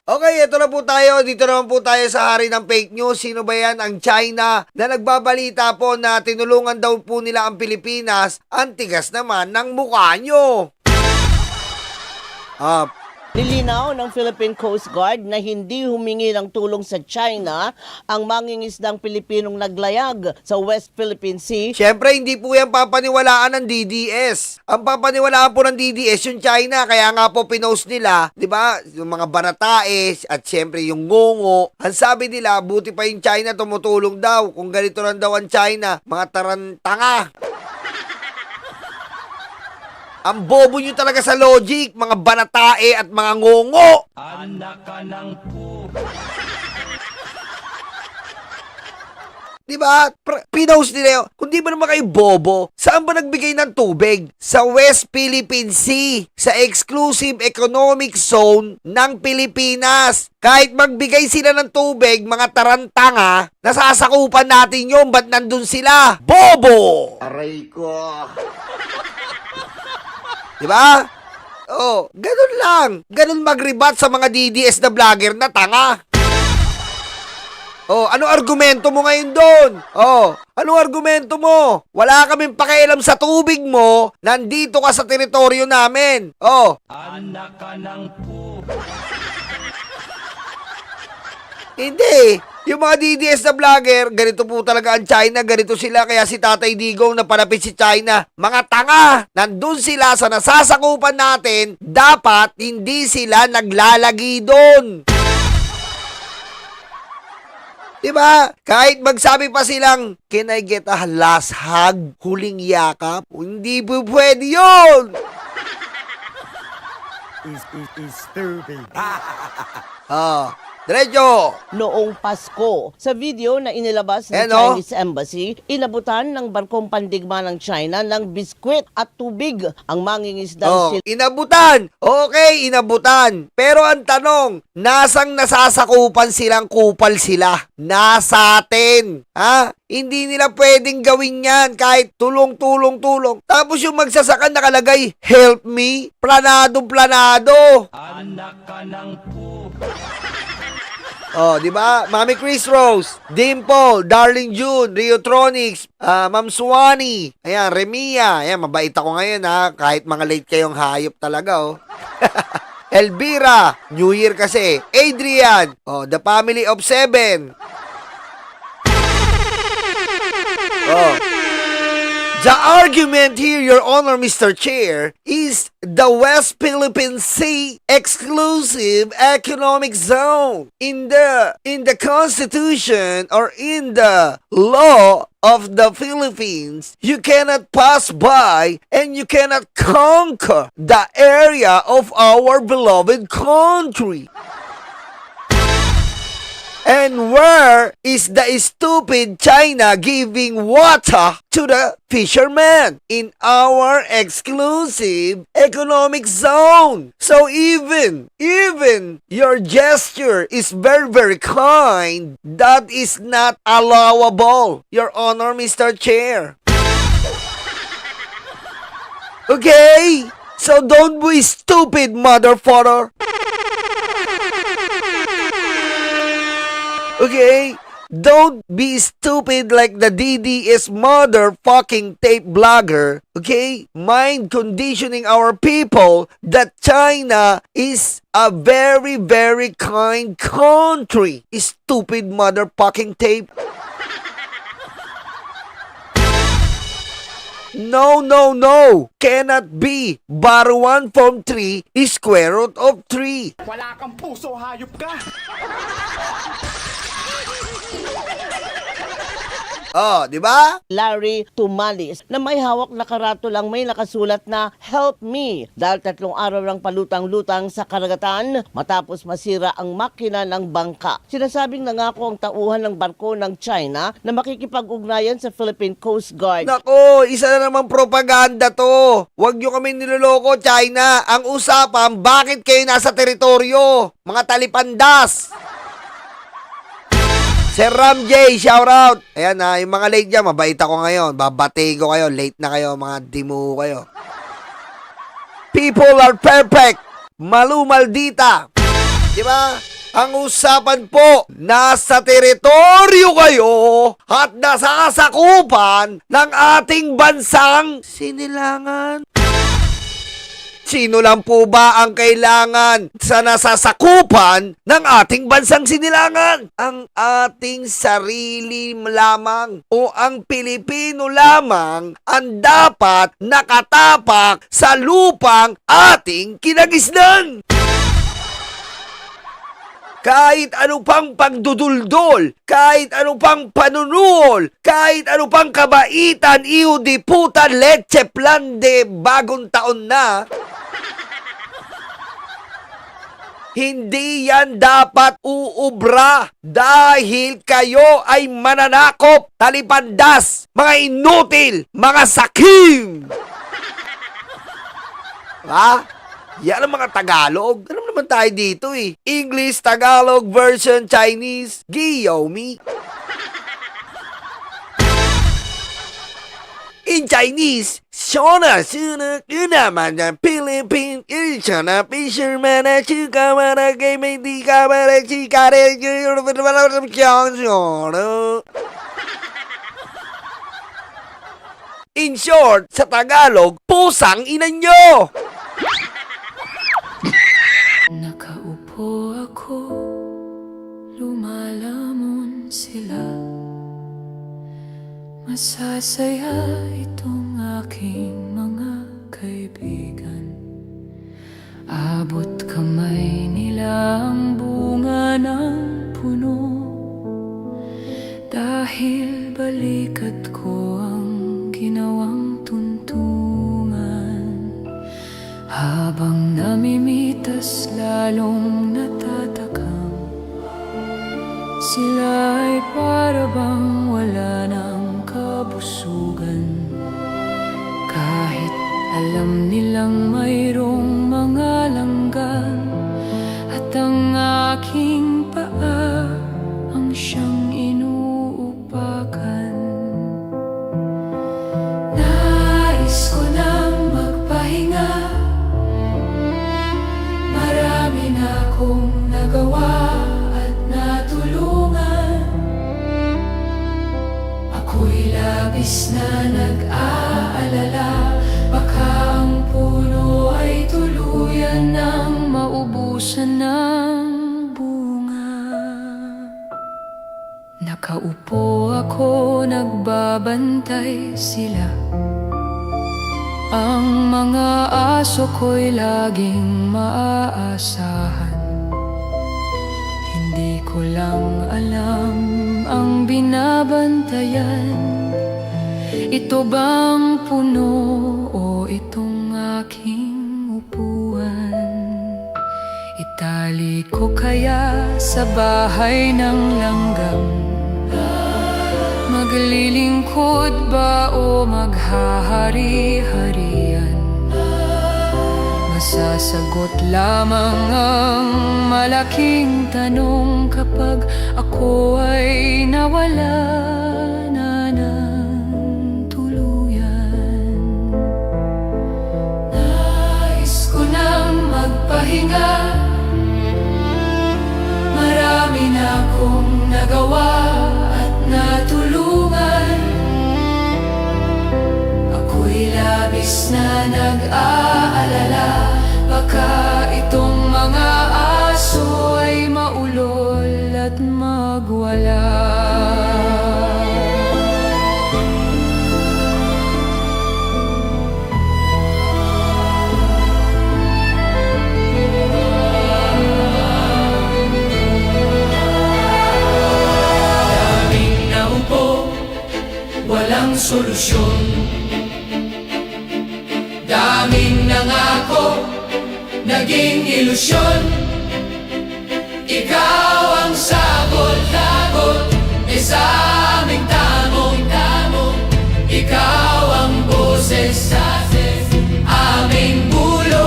Okay, ito na po tayo. Dito naman po tayo sa hari ng fake news. Sino ba yan? Ang China na nagbabalita po na tinulungan daw po nila ang Pilipinas. Ang tigas naman ng mukha nyo. Nilinaw ng Philippine Coast Guard na hindi humingi ng tulong sa China ang mangingisdang Pilipinong naglayag sa West Philippine Sea. Siyempre, hindi po yan papaniwalaan ng DDS. Ang papaniwalaan po ng DDS yung China. Kaya nga po pinost nila, di ba, yung mga barataes at siyempre yung ngongo. Ang sabi nila, buti pa yung China tumutulong daw. Kung ganito lang daw ang China, mga tarantanga. Ang bobo nyo talaga sa logic, mga banatae at mga ngongo. Anak ka ng po. Diba? Pinost nila yun. Kung di ba naman kayo bobo, saan ba nagbigay ng tubig? Sa West Philippine Sea, sa exclusive economic zone ng Pilipinas. Kahit magbigay sila ng tubig, mga tarantanga, nasasakupan natin yun. Ba't nandun sila? Bobo! Aray ko. Diba? Oh, ganun lang. Ganun magribat sa mga DDS na vlogger na tanga. Oh, ano argumento mo ngayon doon? Oh, ano argumento mo? Wala kaming pakialam sa tubig mo. Nandito ka sa teritoryo namin. Oh. Anak ka ng po. Hindi. Yung mga DDS na vlogger, ganito po talaga ang China, ganito sila, kaya si Tatay Digong napalapit si China. Mga tanga, nandun sila sa nasasakupan natin, dapat hindi sila naglalagi doon. Diba? Kahit magsabi pa silang, can I get a last hug? Huling yakap? Hindi po pwede yun! is stupid. Diretso! Noong Pasko, sa video na inilabas ng Ano? Chinese Embassy, inabutan ng barkong pandigma ng China ng biskwit at tubig ang mangingisdang Inabutan! Okay, inabutan. Pero ang tanong, nasang nasasakupan silang kupal sila? Nasa atin. Ha? Hindi nila pwedeng gawin yan kahit tulong. Tapos yung magsasaka nakalagay, help me, planado. Anak ka ng po. Oh, di ba? Mami Chris Rose, Dimple, Darling June, Riotronics, Ma'am Suwani, ayan, Remia, ayan, mabait ako ngayon ha, kahit mga late kayong hayop talaga oh. Elvira, New Year kasi, Adrian, oh, The Family of 7. Oh. The argument here, Your Honor, Mr. Chair, is the West Philippine Sea exclusive economic zone. In the Constitution or in the law of the Philippines, you cannot pass by and you cannot conquer the area of our beloved country. And where is the stupid China giving water to the fishermen in our exclusive economic zone? So even your gesture is very kind, that is not allowable, Your Honor, Mr. Chair. Okay? So don't be stupid, motherfucker. Okay? Don't be stupid like the DDS motherfucking tape blogger. Okay? Mind conditioning our people that China is a very kind country. Stupid motherfucking tape. No. Cannot be. Bar 1 from 3 is square root of 3. Wala kang puso, hayop ka! Oh, di ba? Larry Tumalis na may hawak na karato lang may nakasulat na help me dahil 3 araw lang palutang-lutang sa karagatan matapos masira ang makina ng bangka. Sinasabing nangako ang tauhan ng barko ng China na makikipag-ugnayan sa Philippine Coast Guard. Nako, isa na naman propaganda to. Huwag nyo kami niloloko, China. Ang usapan, bakit kayo nasa teritoryo? Mga talipandas. Sir Ram J, shout out. Ayan na, yung mga late dyan, mabait ako ngayon. Babati ko kayo, late na kayo, mga dimu kayo. People are perfect. Malu Maldita. Di ba? Ang usapan po, nasa teritoryo kayo at nasasakupan ng ating bansang sinilangan. Sino lang po ba ang kailangan sa nasasakupan ng ating bansang sinilangan? Ang ating sarili lamang o ang Pilipino lamang ang dapat nakatapak sa lupang ating kinagisnan. Kahit ano pang pagduduldol, kahit ano pang panunuol, kahit ano pang kabaitan, iudiputan, leche plan de bagong taon na, hindi yan dapat uubra dahil kayo ay mananakop, talipandas, mga inutil, mga sakim. Ha? Yan ang mga Tagalog. Alam naman tayo dito eh. English, Tagalog, version, Chinese, Giyomi. In Chinese, Shona, Shuna, Kunaman, Philippine, Shona, Fisherman, Chukamana, Game, Dikabara, Chikare, In short, sa Tagalog, pusang ina nyo! Nakaupo ako, lumalamon sila. Masasaya itong aking mga kaibigan. Abot kamay nila ang bunga ng puno. Dahil balikat ko ang ginawang tuntungan. Habang namimitas lalong natatakam, sila ay para bang wala ng kabusugan. Kahit alam nilang mayroong mga langgan, at ang aking paa ang siyang inuupakan. Nais ko nang magpahinga, marami na akong nagawa at natulungan. Ako'y labis na nag-aalala, baka ang puno ay tuluyan ng maubusan ng bunga. Nakaupo ako, nagbabantay sila. Ang mga aso ko'y laging maaasahan. Hindi ko lang alam ang binabantayan. Ito bang puno o itong aking upuan? Itali ko kaya sa bahay ng langgam? Maglilingkod ba o maghahari-harian? Masasagot lamang ang malaking tanong kapag ako ay nawala na ng tuluyan. Nais ko nang magpahinga, marami na akong nagawa at natulungan. Ako'y labis na nag-aalala, baka itong mga aso ay maulol at magwala. Daming naupo, walang solusyon. Daming nangako, naging ilusyon. Ikaw ang sagot-lagot sa aming tamong-tamong. Ikaw ang boses sa aming bulong.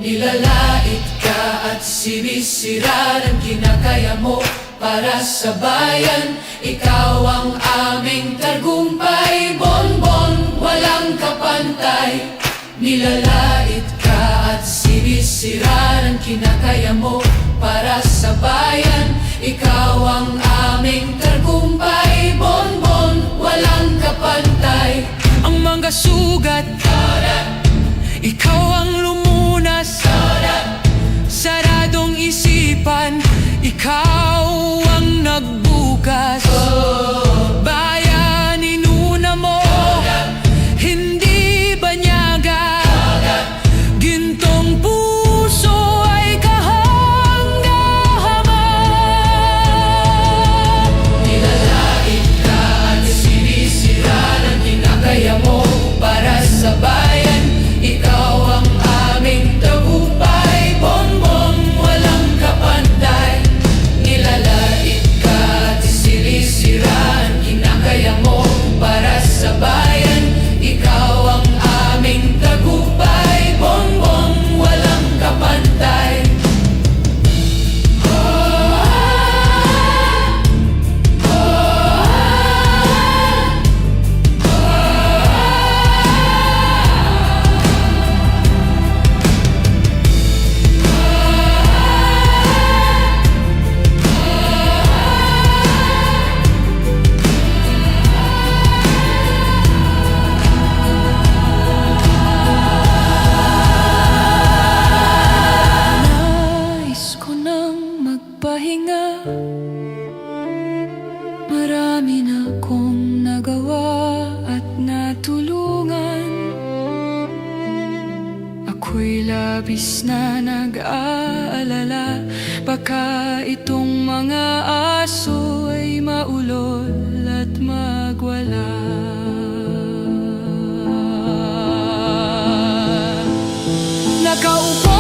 Nilalait ka at sinisira ng kinakaya mo para sa bayan. Ikaw ang aming tagumpay, bonbon, walang kapantay. Nilalait ka at sinisira ng kinakaya mo para sa bayan. Ikaw ang aming tagumpay, bonbon, walang kapantay. Ang mga sugat, ikaw ang lumunas. Saradong isipan, ikaw ang nagbukas. Bayan, inuna mo, hindi banyaga. Gintong puso ay kahanga-hanga. Nilalait ka at sinisira ng kinakaya mo para sa bayan. Ikaw ang aming tagumpay, bonbon, walang kapantay. Nilalait ka at sinisira ang kinakaya mo para sa bayan. Ikaw ang aming tagumpay, bonbon, walang kapantay. Nais ko nang magpahinga. Marami na kong nagawa at natulungan. Ako'y labis na nag-aalala. Baka itong mga aso ay maulol at magwala. Nakaupo